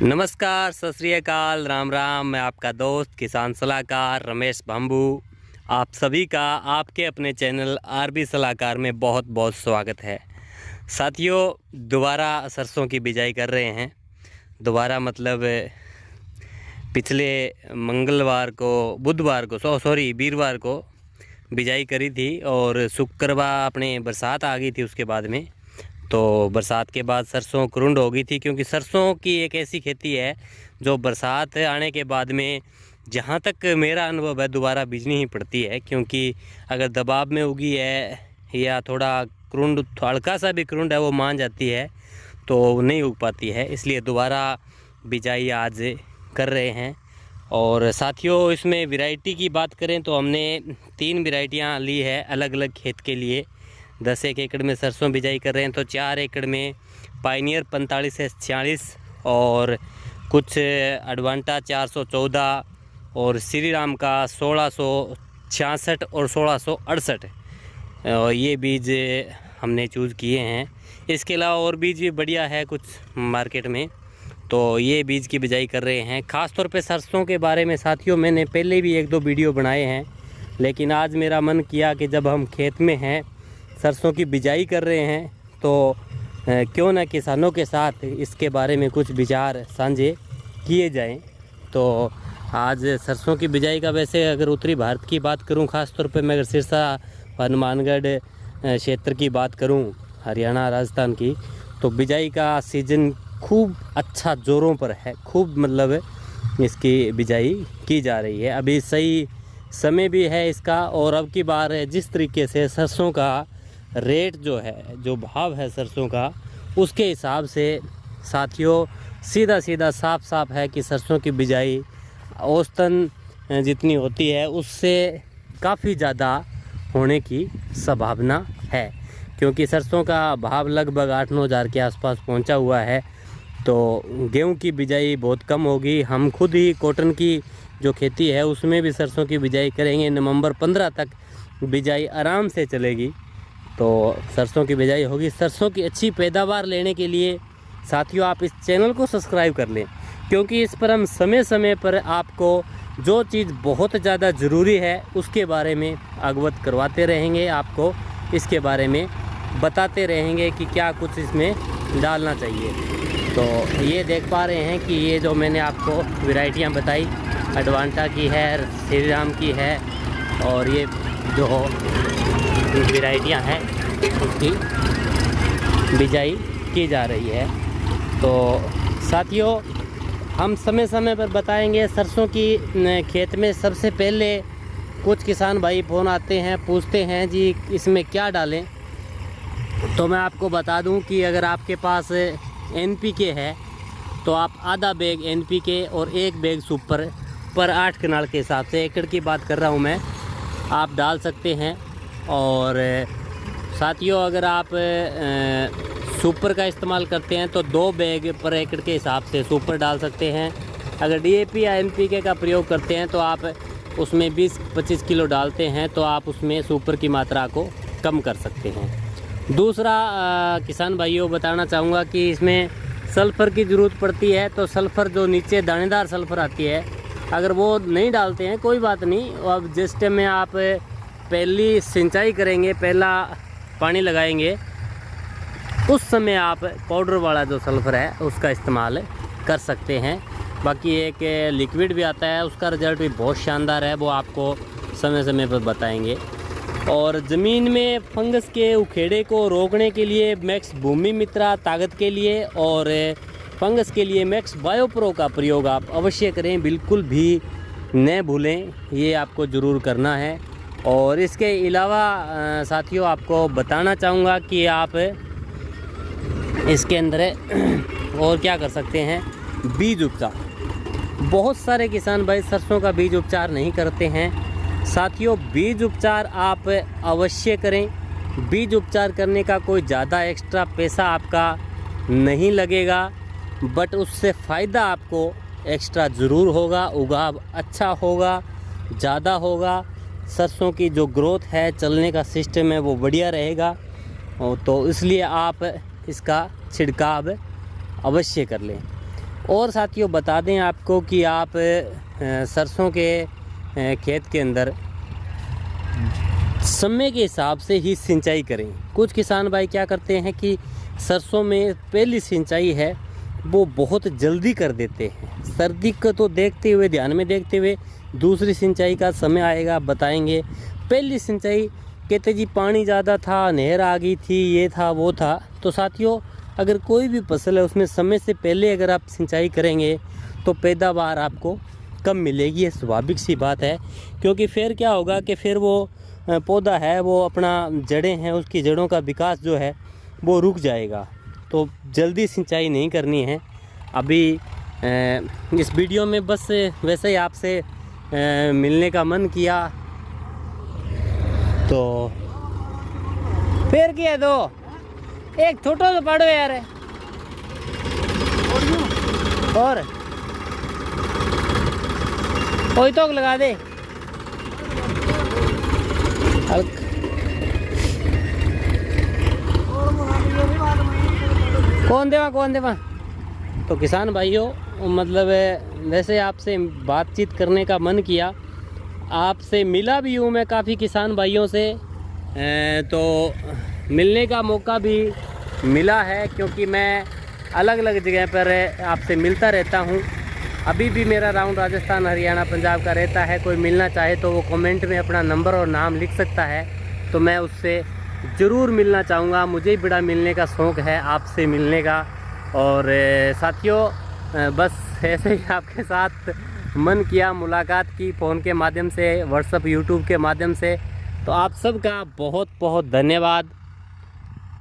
नमस्कार, सत श्री अकाल, राम राम। मैं आपका दोस्त किसान सलाहकार रमेश बांबू आप सभी का आपके अपने चैनल आरबी सलाहकार में बहुत बहुत स्वागत है। साथियों, दोबारा सरसों की बिजाई कर रहे हैं। दोबारा मतलब पिछले वीरवार को बिजाई करी थी और शुक्रवार अपने बरसात आ गई थी। उसके बाद में तो बरसात के बाद सरसों कुरुंड हो गई थी, क्योंकि सरसों की एक ऐसी खेती है जो बरसात आने के बाद में, जहाँ तक मेरा अनुभव है, दोबारा बीजनी ही पड़ती है। क्योंकि अगर दबाव में उगी है या थोड़ा कुरुंड, हल्का सा भी कुरुंड है, वो मान जाती है तो नहीं उग पाती है। इसलिए दोबारा बिजाई आज कर रहे हैं। और साथियों, इसमें वैरायटी की बात करें तो हमने 3 वैरायटियाँ ली है अलग अलग खेत के लिए। 10 एकड़ में सरसों बिजाई कर रहे हैं तो 4 एकड़ में पायनियर 45S46 और कुछ एडवांटा 414 और श्री राम का 1666 और 1668 ये बीज हमने चूज़ किए हैं। इसके अलावा और बीज भी बढ़िया है कुछ मार्केट में, तो ये बीज की बिजाई कर रहे हैं। ख़ास तौर पे सरसों के बारे में साथियों मैंने पहले भी 1-2 वीडियो बनाए हैं, लेकिन आज मेरा मन किया कि जब हम खेत में हैं, सरसों की बिजाई कर रहे हैं, तो क्यों ना किसानों के साथ इसके बारे में कुछ विचार साझे किए जाएं। तो आज सरसों की बिजाई का, वैसे अगर उत्तरी भारत की बात करूं, ख़ास तौर पे मैं अगर सिरसा हनुमानगढ़ क्षेत्र की बात करूं, हरियाणा राजस्थान की, तो बिजाई का सीज़न खूब अच्छा ज़ोरों पर है। खूब मतलब इसकी बिजाई की जा रही है। अभी सही समय भी है इसका। और अब की बार जिस तरीके से सरसों का रेट जो है, जो भाव है सरसों का, उसके हिसाब से साथियों सीधा साफ है कि सरसों की बिजाई औसतन जितनी होती है उससे काफ़ी ज़्यादा होने की संभावना है। क्योंकि सरसों का भाव लगभग 8-9 हज़ार के आसपास पहुंचा हुआ है, तो गेहूं की बिजाई बहुत कम होगी। हम खुद ही कॉटन की जो खेती है उसमें भी सरसों की बिजाई करेंगे। नवंबर 15 तक बिजाई आराम से चलेगी, तो सरसों की बिजाई होगी। सरसों की अच्छी पैदावार लेने के लिए साथियों आप इस चैनल को सब्सक्राइब कर लें, क्योंकि इस पर हम समय समय पर आपको जो चीज़ बहुत ज़्यादा ज़रूरी है उसके बारे में अवगत करवाते रहेंगे। आपको इसके बारे में बताते रहेंगे कि क्या कुछ इसमें डालना चाहिए। तो ये देख पा रहे हैं कि ये जो मैंने आपको वैरायटियाँ बताई, एडवांटा की है, श्री राम की है, और ये जो वैरायटियाँ हैं उसकी बिजाई की जा रही है। तो साथियों, हम समय समय पर बताएंगे। सरसों की खेत में सबसे पहले कुछ किसान भाई फ़ोन आते हैं, पूछते हैं जी इसमें क्या डालें। तो मैं आपको बता दूं कि अगर आपके पास NPK है तो आप आधा बैग NPK और 1 बैग सुपर पर 8 कनाल के हिसाब से, एकड़ की बात कर रहा हूं मैं, आप डाल सकते हैं। और साथियों, अगर आप सुपर का इस्तेमाल करते हैं तो 2 बैग पर एकड़ के हिसाब से सुपर डाल सकते हैं। अगर DAP या NPK का प्रयोग करते हैं तो आप उसमें 20-25 किलो डालते हैं, तो आप उसमें सुपर की मात्रा को कम कर सकते हैं। दूसरा किसान भाइयों बताना चाहूँगा कि इसमें सल्फ़र की ज़रूरत पड़ती है। तो सल्फ़र जो नीचे दानेदार सल्फ़र आती है, अगर वो नहीं डालते हैं कोई बात नहीं। अब जिस टाइम में आप पहली सिंचाई करेंगे, पहला पानी लगाएंगे, उस समय आप पाउडर वाला जो सल्फ़र है उसका इस्तेमाल कर सकते हैं। बाकी एक लिक्विड भी आता है, उसका रिज़ल्ट भी बहुत शानदार है, वो आपको समय समय पर बताएंगे। और ज़मीन में फंगस के उखेड़े को रोकने के लिए मैक्स भूमि मित्रा ताकत के लिए और फंगस के लिए मैक्स बायोप्रो का प्रयोग आप अवश्य करें, बिल्कुल भी न भूलें, ये आपको ज़रूर करना है। और इसके अलावा साथियों आपको बताना चाहूँगा कि आप इसके अंदर और क्या कर सकते हैं, बीज उपचार। बहुत सारे किसान भाई सरसों का बीज उपचार नहीं करते हैं। साथियों, बीज उपचार आप अवश्य करें। बीज उपचार करने का कोई ज़्यादा एक्स्ट्रा पैसा आपका नहीं लगेगा, बट उससे फ़ायदा आपको एक्स्ट्रा ज़रूर होगा। उगाव अच्छा होगा, ज़्यादा होगा। सरसों की जो ग्रोथ है, चलने का सिस्टम है, वो बढ़िया रहेगा। तो इसलिए आप इसका छिड़काव अवश्य कर लें। और साथियों बता दें आपको कि आप सरसों के खेत के अंदर समय के हिसाब से ही सिंचाई करें। कुछ किसान भाई क्या करते हैं कि सरसों में पहली सिंचाई है वो बहुत जल्दी कर देते हैं। सर्दी को तो देखते हुए, ध्यान में देखते हुए दूसरी सिंचाई का समय आएगा बताएंगे। पहली सिंचाई कहते जी पानी ज़्यादा था, नहर आ गई थी, ये था वो था। तो साथियों अगर कोई भी फसल है उसमें समय से पहले अगर आप सिंचाई करेंगे तो पैदावार आपको कम मिलेगी। ये स्वाभाविक सी बात है, क्योंकि फिर क्या होगा कि फिर वो पौधा है वो अपना जड़ें हैं, उसकी जड़ों का विकास जो है वो रुक जाएगा। तो जल्दी सिंचाई नहीं करनी है। अभी इस वीडियो में बस वैसे ही आपसे मिलने का मन किया तो फिर किया दो एक छोटो तो पड़ो यार और कोई तो लगा दे कौन देवा। तो किसान भाइयों मतलब वैसे आपसे बातचीत करने का मन किया, आपसे मिला भी हूँ मैं काफ़ी किसान भाइयों से, तो मिलने का मौका भी मिला है क्योंकि मैं अलग अलग जगह पर आपसे मिलता रहता हूँ। अभी भी मेरा राउंड राजस्थान, हरियाणा, पंजाब का रहता है। कोई मिलना चाहे तो वो कमेंट में अपना नंबर और नाम लिख सकता है, तो मैं उससे ज़रूर मिलना चाहूँगा। मुझे ही बड़ा मिलने का शौक़ है आपसे मिलने का। और साथियों बस ऐसे ही आपके साथ मन किया, मुलाकात की फ़ोन के माध्यम से, व्हाट्सएप, यूट्यूब के माध्यम से। तो आप सबका बहुत बहुत धन्यवाद।